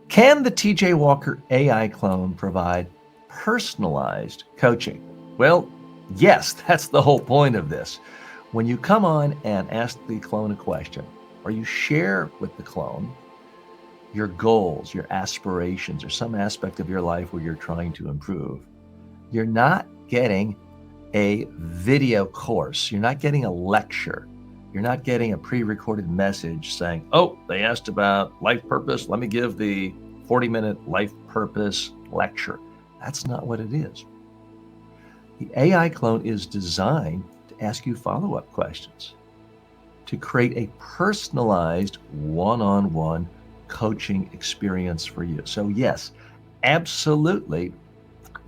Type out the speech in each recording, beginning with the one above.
Can the TJ Walker AI clone provide personalized coaching? Well, yes, that's the whole point of this. When you come on and ask the clone a question, or you share with the clone your goals, your aspirations, or some aspect of your life where you're trying to improve, you're not getting a video course. You're not getting a lecture. You're not getting a pre-recorded message saying, oh, they asked about life purpose. Let me give the 40-minute life purpose lecture. That's not what it is. The AI clone is designed to ask you follow-up questions, to create a personalized one-on-one coaching experience for you. So yes, absolutely,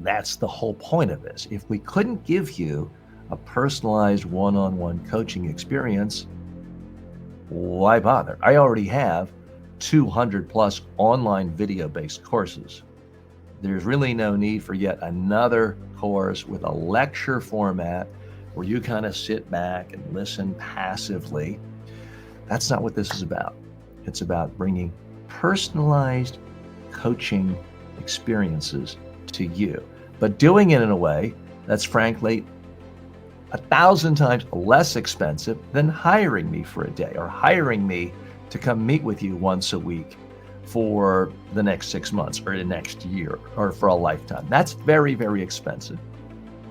that's the whole point of this. If we couldn't give you a personalized one-on-one coaching experience, why bother? I already have 200 plus online video-based courses. There's really no need for yet another course with a lecture format where you kind of sit back and listen passively. That's not what this is about. It's about bringing personalized coaching experiences to you, but doing it in a way that's frankly 1,000 times less expensive than hiring me for a day or hiring me to come meet with you once a week for the next 6 months or the next year or for a lifetime. That's very, very expensive.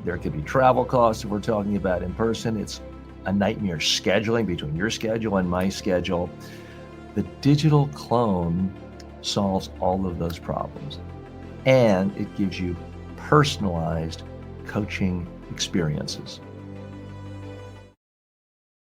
There could be travel costs if we're talking about in person. It's a nightmare scheduling between your schedule and my schedule. The digital clone solves all of those problems, and it gives you personalized coaching experiences.